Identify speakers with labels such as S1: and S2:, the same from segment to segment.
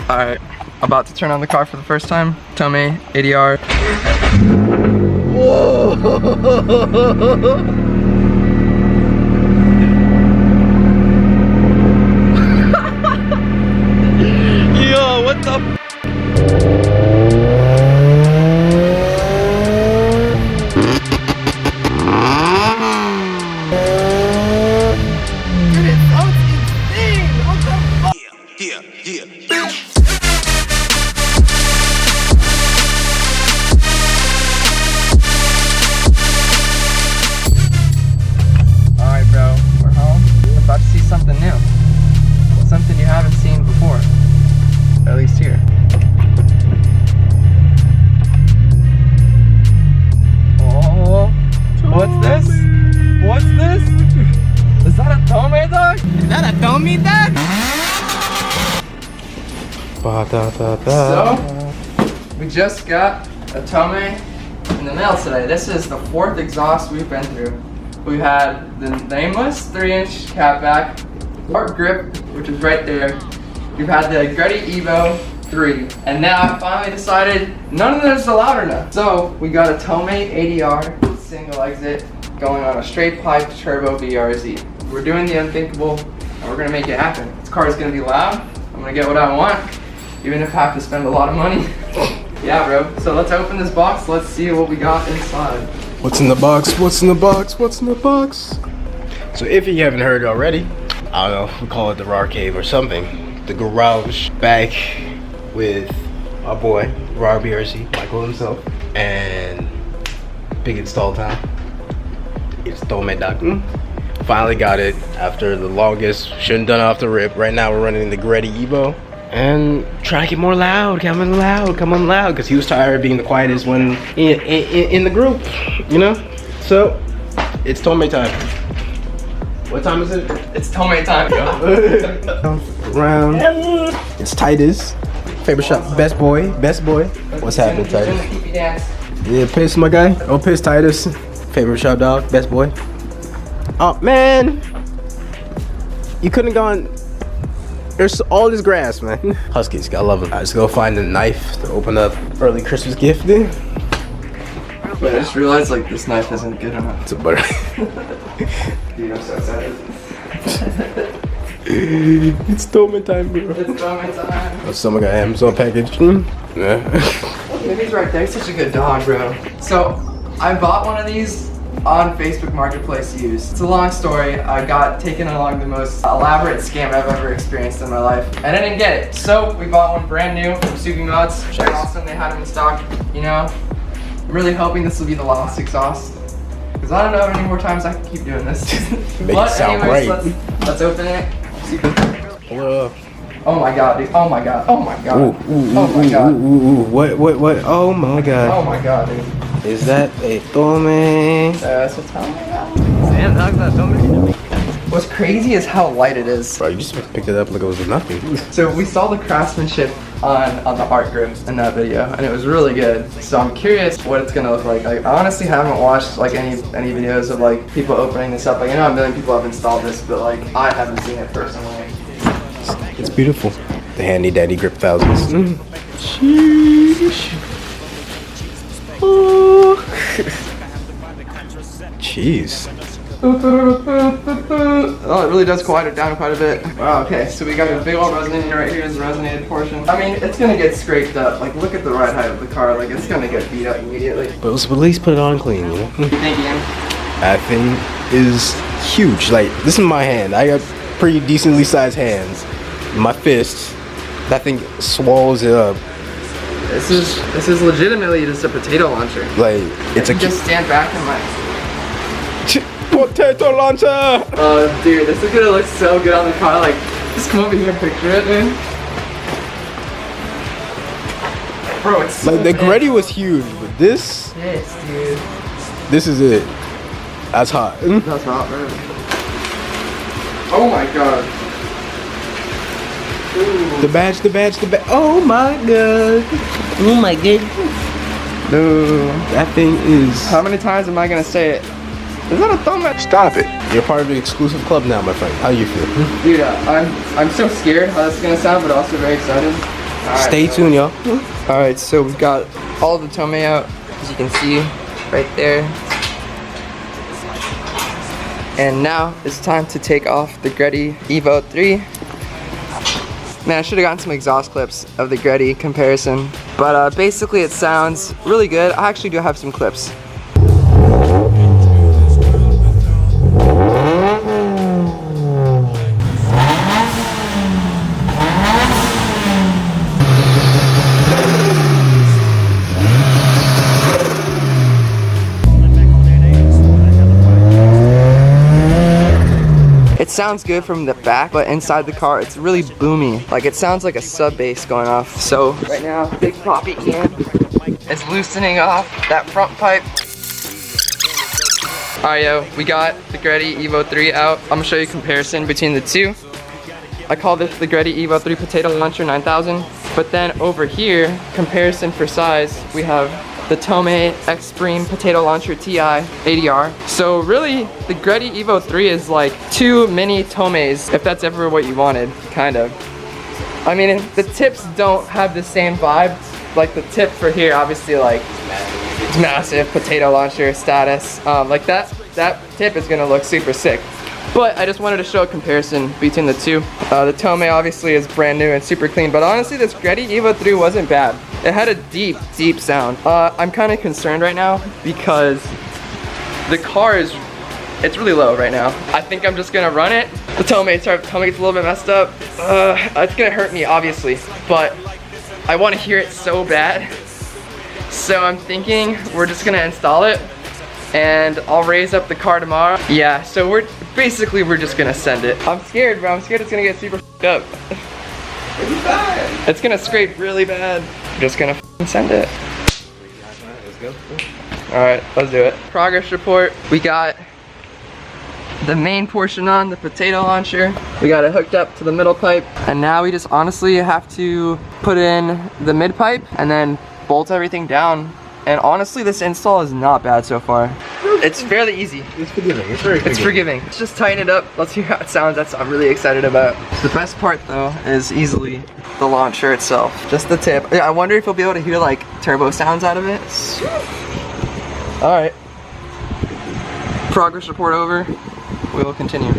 S1: Alright, about to turn on the car for the first time. Tomei ADR. Whoa! Yo, what the? Dude, it sounds insane! What the fuck? Yeah. Alright, bro, we're home. We're about to see something new. Something you haven't seen before. At least here. Oh, what's this? What's this? Is that a Tomei, dog? Is that a Tomei, dog? So, we just got a Tomei in the mail today. This is the 4th exhaust we've been through. We had the nameless 3-inch catback, Art grip, which is right there. We've had the GReddy Evo 3, and now I finally decided none of those are loud enough. So we got a Tomei ADR single exit going on a straight pipe turbo BRZ. We're doing the unthinkable, and we're gonna make it happen. This car is gonna be loud. I'm gonna get what I want, even if I have to spend a lot of money. Yeah, bro. So let's open this box. Let's see what we got inside.
S2: What's in the box? What's in the box? What's in the box? So if you haven't heard already, I don't know, we call it the RAR cave or something. The garage back with our boy, RAR BRZ, Michael himself, and big install time. It's Tomei Doc. Finally got it after the longest, shouldn't done off the rip. Right now we're running the GReddy Evo and trying to get more loud, come on loud, because he was tired of being the quietest one in the group, you know? So, it's Tomei time. What time is it?
S1: It's Tomei time, yo.
S2: Round. It's Titus. Favorite shop, best boy. What's happening, Titus? Yeah, Piss, my guy. Oh, Piss, Titus. Favorite shop, dog. Best boy. Oh, man. You couldn't have gone. There's all this grass, man. Huskies, gotta love them. I just go find a knife to open up early Christmas gift.
S1: Wait, I just realized like this knife isn't good enough.
S2: It's a butter.
S1: Dude, I'm so excited.
S2: It's Tomei time, bro.
S1: It's Tomei time.
S2: Oh, someone got Amazon package. Yeah.
S1: He's right there. He's such a good dog, bro. So, I bought one of these on Facebook Marketplace used. It's a long story. I got taken along the most elaborate scam I've ever experienced in my life, and I didn't get it. So, we bought one brand new from Subi Mods. They're awesome. They had them in stock, you know. I'm really hoping this will be the last exhaust, because I don't know how many more times I can keep doing this.
S2: Make it sound
S1: anyways,
S2: great.
S1: Let's open it. See.
S2: Oh
S1: my god, dude. Oh my god. Oh my god.
S2: Ooh,
S1: oh my god.
S2: What? Oh my god.
S1: Oh my god, dude.
S2: Is that a Tomei?
S1: That's a Tomei. Damn, dog, that Tomei. What's crazy is how light it is.
S2: Bro, you just picked it up like it was nothing.
S1: So we saw the craftsmanship on the art grip in that video, and it was really good. So I'm curious what it's gonna look like. I honestly haven't watched like any videos of like people opening this up. Like, I know a million people have installed this, but like I haven't seen it personally.
S2: It's beautiful. The handy dandy grip thousands. Jeez.
S1: Oh, it really does quiet it down quite a bit. Wow, okay, so we got a big old resonator right here is the resonated portion. I mean, it's gonna get scraped up. Like, look at the ride height of the car. Like, it's gonna get beat up immediately.
S2: But let's at least put it on clean, you know?
S1: What do you think, Ian?
S2: That thing is huge. Like, this is my hand. I got pretty decently sized hands. My fist, that thing swallows it up.
S1: This is legitimately just a potato launcher.
S2: Like, it's
S1: just stand back and like.
S2: Potato launcher!
S1: Oh, dude, this is gonna look so good on the car. Like, just come over here and picture it, man. Bro, it's so
S2: like the
S1: big.
S2: GReddy was huge, but this,
S1: Yes, dude.
S2: this is it. That's hot.
S1: That's hot, man. Oh my god. Ooh.
S2: The badge. Oh my god. Oh my god. No, that thing is.
S1: How many times am I gonna say it? Is that a Tomei?
S2: Stop it. You're part of the exclusive club now, my friend. How do you feel?
S1: Dude, I'm so scared how this is gonna sound, but also very excited.
S2: Stay tuned, y'all.
S1: Alright, so we've got all of the Tomei out, as you can see right there. And now it's time to take off the GReddy Evo 3. Man, I should have gotten some exhaust clips of the GReddy comparison. But basically it sounds really good. I actually do have some clips. It sounds good from the back, but inside the car, it's really boomy. Like, it sounds like a sub bass going off. So, right now, Big Poppy Ian is loosening off that front pipe. Alright, yo, we got the GReddy Evo 3 out. I'm gonna show you a comparison between the two. I call this the GReddy Evo 3 Potato Launcher 9000. But then over here, comparison for size, we have the Tomei Extreme Potato Launcher TI ADR. So really, the GReddy Evo 3 is like two mini Tomeis, if that's ever what you wanted, kind of. I mean, the tips don't have the same vibe. Like the tip for here, obviously, like it's massive potato launcher status. Like that tip is gonna look super sick. But I just wanted to show a comparison between the two. The Tomei obviously is brand new and super clean, but honestly this GReddy Evo 3 wasn't bad. It had a deep, deep sound. I'm kind of concerned right now because the car it's really low right now. I think I'm just gonna run it. The tome's a little bit messed up. It's gonna hurt me obviously, but I wanna hear it so bad. So I'm thinking we're just gonna install it and I'll raise up the car tomorrow. Yeah, so we're just gonna send it. I'm scared, bro. I'm scared it's gonna get super f***ed up. It's gonna scrape really bad. I'm just gonna send it.
S2: Let's go.
S1: Alright, let's do it. Progress report. We got the main portion on, the potato launcher. We got it hooked up to the middle pipe. And now we just honestly have to put in the mid pipe and then bolt everything down. And honestly, this install is not bad so far. It's fairly easy.
S2: It's forgiving. It's very forgiving.
S1: It's forgiving. Let's just tighten it up. Let's hear how it sounds. That's what I'm really excited about. The best part though is easily the launcher itself. Just the tip. Yeah, I wonder if you'll be able to hear like turbo sounds out of it. All right. Progress report over. We will continue.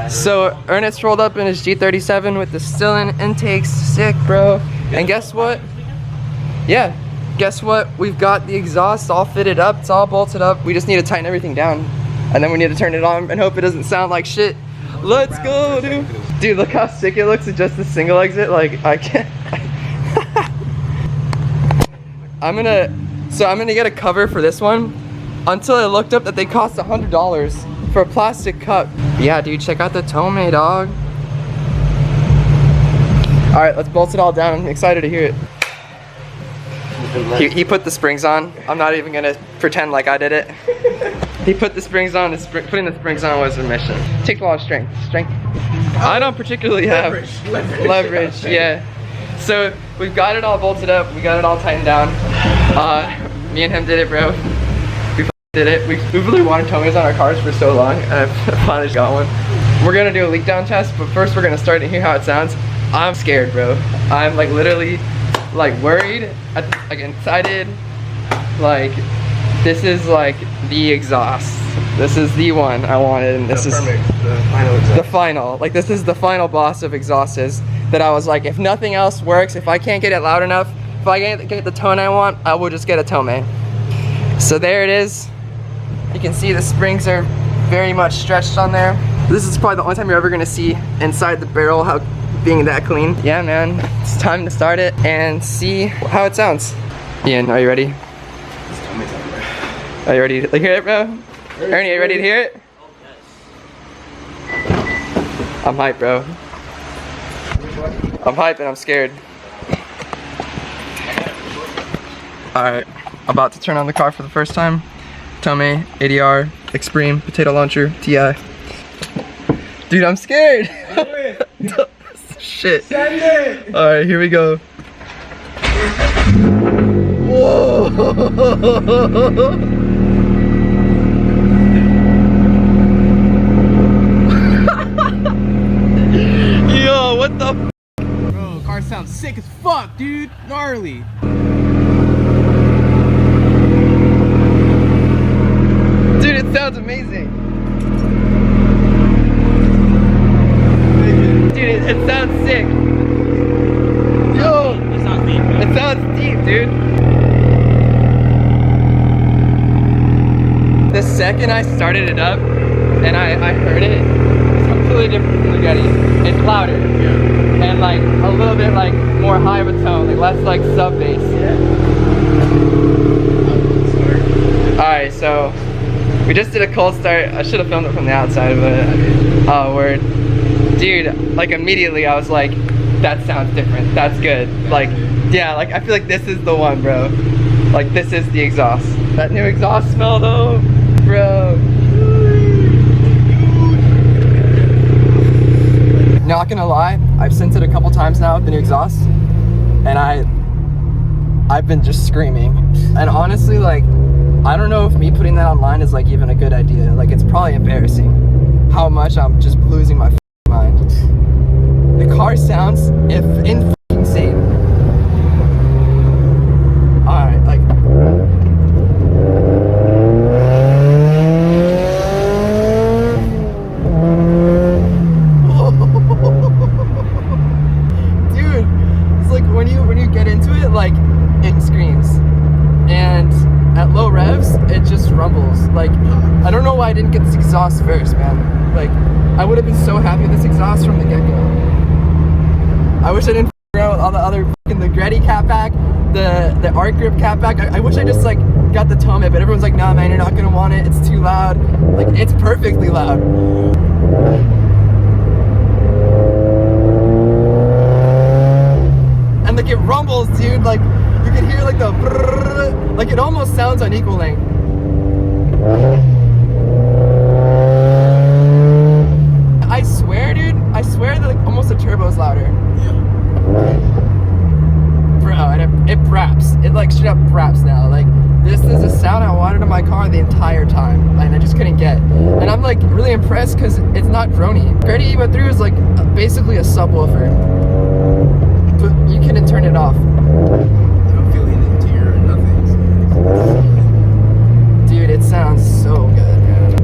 S1: So Ernest rolled up in his G37 with the Stillen intakes. Sick, bro. And guess what? Yeah, guess what? We've got the exhaust all fitted up. It's all bolted up. We just need to tighten everything down. And then we need to turn it on and hope it doesn't sound like shit. Let's go, dude. Dude, look how sick it looks with just the single exit. Like, I can't. I'm gonna get a cover for this one until I looked up that they cost $100 for a plastic cup. Yeah, dude, check out the Tomei, dog. All right, let's bolt it all down. I'm excited to hear it. He put the springs on. I'm not even gonna pretend like I did it. He put the springs on. Putting the springs on was a mission. Takes a lot of strength. I don't particularly have leverage. Yeah. So we've got it all bolted up. We got it all tightened down. Me and him did it, bro. We did it. We've really wanted Tomeis on our cars for so long, and I finally just got one. We're gonna do a leak down test, but first we're gonna start and hear how it sounds. I'm scared, bro. I'm like literally like worried, like excited. Like this is like the exhaust. This is the one I wanted, and this is the final exhaust. The final. Like this is the final boss of exhausts. That I was like, if nothing else works, if I can't get it loud enough, if I can't get the tone I want, I will just get a Tomei. So there it is. You can see the springs are very much stretched on there. This is probably the only time you're ever gonna see inside the barrel how being that clean. Yeah, man, it's time to start it and see how it sounds. Ian, are you ready? Are you ready to hear it, bro? Ernie, are you ready to hear it? I'm hyped, bro. I'm hyped and I'm scared. Alright, about to turn on the car for the first time. Tomei ADR Extreme Potato Launcher TI. Dude, I'm scared. Shit.
S2: Send it.
S1: Alright, here we go. Whoa.
S2: car sounds sick as fuck, dude. Gnarly.
S1: Dude, it sounds amazing. Dude, it sounds sick. Yo,
S2: It sounds deep, bro.
S1: it sounds deep, dude. The second I started it up and I heard it, it's completely different from the GReddy. It's louder.
S2: Yeah.
S1: And like a little bit like more high of a tone, like less like sub bass.
S2: Yeah.
S1: Alright, so we just did a cold start. I should have filmed it from the outside, but oh word. Dude, like immediately I was like, that sounds different. That's good. Like, yeah, like I feel like this is the one, bro. Like this is the exhaust. That new exhaust smell though, bro. Not gonna lie, I've sensed it a couple times now with the new exhaust, and I've been just screaming. And honestly, like, I don't know if me putting that online is like even a good idea. Like, it's probably embarrassing how much I'm just losing my mind. The car sounds insane. All right, like. Dude, it's like when you get into it, like it screams, and at low revs it just rumbles. Like, I don't know why I didn't get this exhaust first, man. Like, I would have been so happy with this exhaust from the get-go. I wish I didn't f around with all the other the GReddy catback, the arc grip catback. I wish I just like got the Tomei, but everyone's like, nah man, you're not gonna want it, it's too loud. Like, it's perfectly loud. And like it rumbles, dude. Like you can hear like the brrrr, like it almost sounds unequal length. I swear, dude. I swear that like almost the turbo's louder.
S2: Yeah.
S1: Bro, and it braps. It like straight up braps now. Like this is the sound I wanted in my car the entire time, and I just couldn't get. And I'm like really impressed because it's not drony. GReddy Evo 3 is like basically a subwoofer, but you couldn't turn it off.
S2: I don't feel any interior or nothing.
S1: Dude, it sounds so good, man.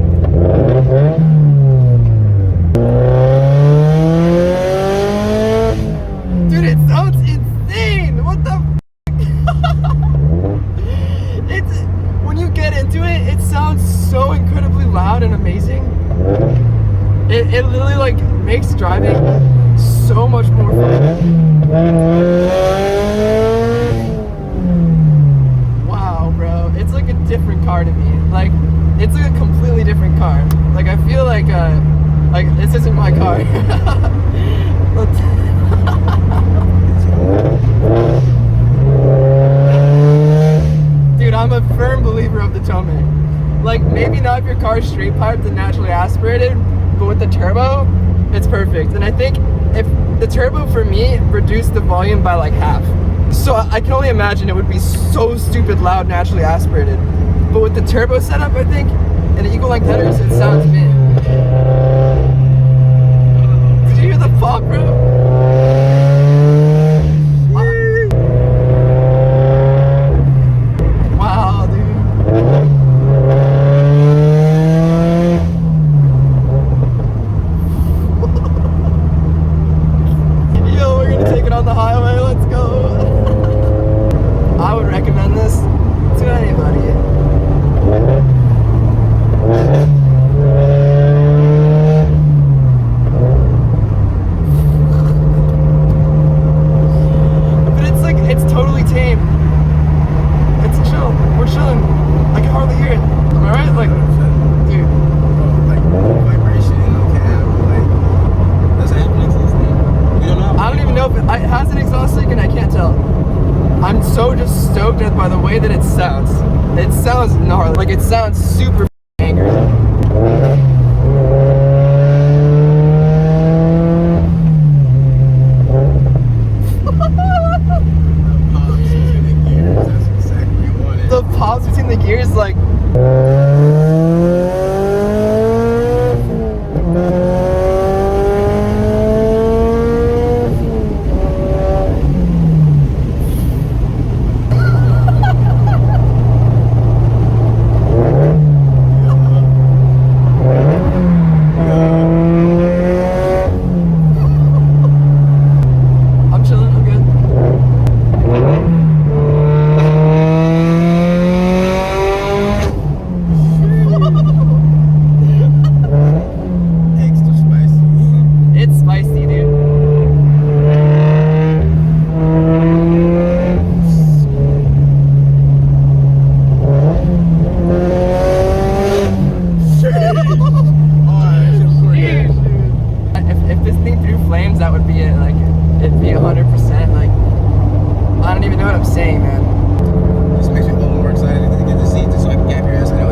S1: Dude, it sounds insane! What the f? It's, when you get into it, it sounds so incredibly loud and amazing. It literally like makes driving so much more fun. Wow, bro. It's like a different car to me. Like, it's like a completely different car. Like, I feel like this isn't my car. Dude, I'm a firm believer of the Tomei. Like, maybe not if your car's straight piped and naturally aspirated, but with the turbo, it's perfect. And I think if the turbo for me reduced the volume by like half. So I can only imagine it would be so stupid loud naturally aspirated. But with the turbo setup, I think, and the equal length headers, it sounds mint. Did you hear the pop, bro? Wow, dude. Yo, we're gonna take it on the highway, let's go. I would recommend this to anybody. But it's like, it's totally tame. It's chill. We're chilling. I can hardly hear it. Am I right? Like, dude.
S2: Like vibration in the cab. Like, does it have an exhaust leak? You don't know?
S1: I don't even know if it has an exhaust leak, and I can't tell. I'm so just stoked by the way that it sounds. It sounds gnarly. Like, it sounds super angry. The pops between the gears, like. saying, man.
S2: This makes me a little more excited to get the seat just so I can gap your ass. I know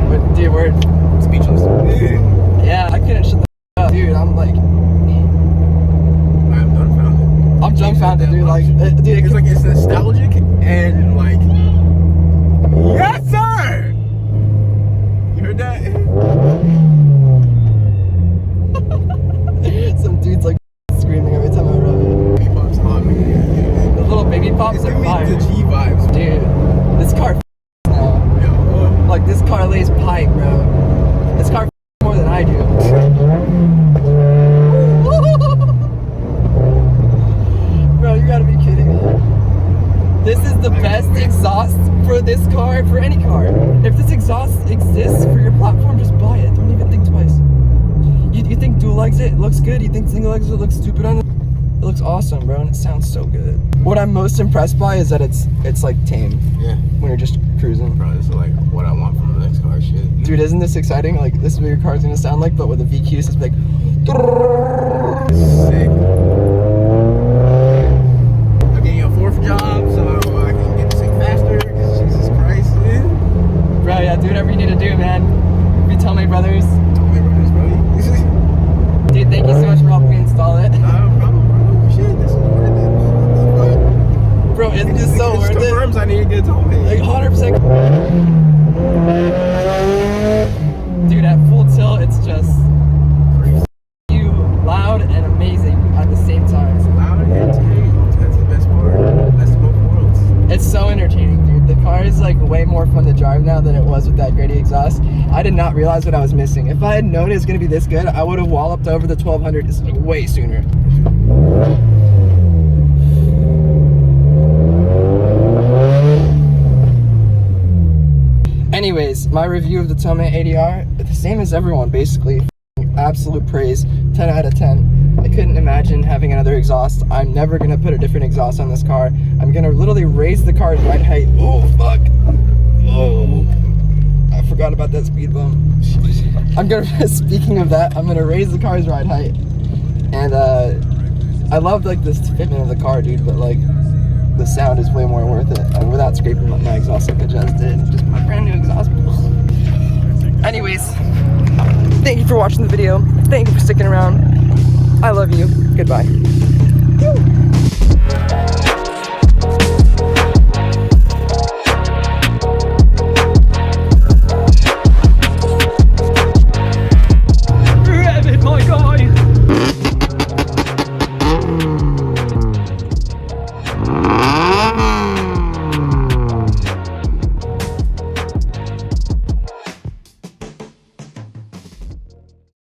S1: But dude, we're
S2: speechless.
S1: yeah, I couldn't shut the up, dude. I'm like,
S2: I'm dumbfounded.
S1: I'm dumbfounded, dude. Like, dude,
S2: It's like it's nostalgic and like, yes, sir. You heard that?
S1: some dude's like screaming every time I rev it.
S2: Baby pops hot, man.
S1: The little baby pops
S2: It's
S1: are
S2: giving me
S1: fire.
S2: the G vibes,
S1: Dude, this car now.
S2: yo.
S1: Like, this car lays pipe, bro. This car more than I do. Bro, you gotta be kidding me. This is the best exhaust for this car, for any car. If this exhaust exists for your platform, just buy it. Don't even think twice. You think dual exit looks good? You think single exit looks stupid on it? It looks awesome, bro, and it sounds so good. What I'm most impressed by is that it's like tame.
S2: Yeah.
S1: When you're just cruising.
S2: Bro, this is like what I want from the next car shit.
S1: Dude, isn't this exciting? Like, this is what your car's gonna sound like, but with a VQ, it's like.
S2: Sick. I'm getting a 4th job so I can get this thing faster. Jesus Christ, man.
S1: Bro, yeah, do whatever you need to do, man. You tell me, brothers.
S2: Tomei brothers, bro.
S1: Dude, thank you so much for helping me install it.
S2: No problem, bro. Shit, this is worth it. What the fuck?
S1: Bro, isn't this so
S2: It
S1: worth it?
S2: confirms I need to get Tomei.
S1: Like, 100%. Dude, at full tilt, it's just you loud and amazing at the same time.
S2: It's loud and entertaining. That's the best part. That's the both worlds.
S1: It's so entertaining, dude. The car is like way more fun to drive now than it was with that GReddy exhaust. I did not realize what I was missing. If I had known it was gonna be this good, I would have walloped over the 1200 way sooner. Anyways, my review of the Tomei ADR, the same as everyone, basically. Absolute praise, 10 out of 10. I couldn't imagine having another exhaust. I'm never gonna put a different exhaust on this car. I'm gonna literally raise the car's ride height. Oh, fuck. Oh, I forgot about that speed bump. I'm gonna, speaking of that, I'm gonna raise the car's ride height. And I love like this fitment of the car, dude, but like, the sound is way more worth it without scraping my exhaust like I just did. Just my brand new exhaust. Anyways, thank you for watching the video. Thank you for sticking around. I love you. Goodbye.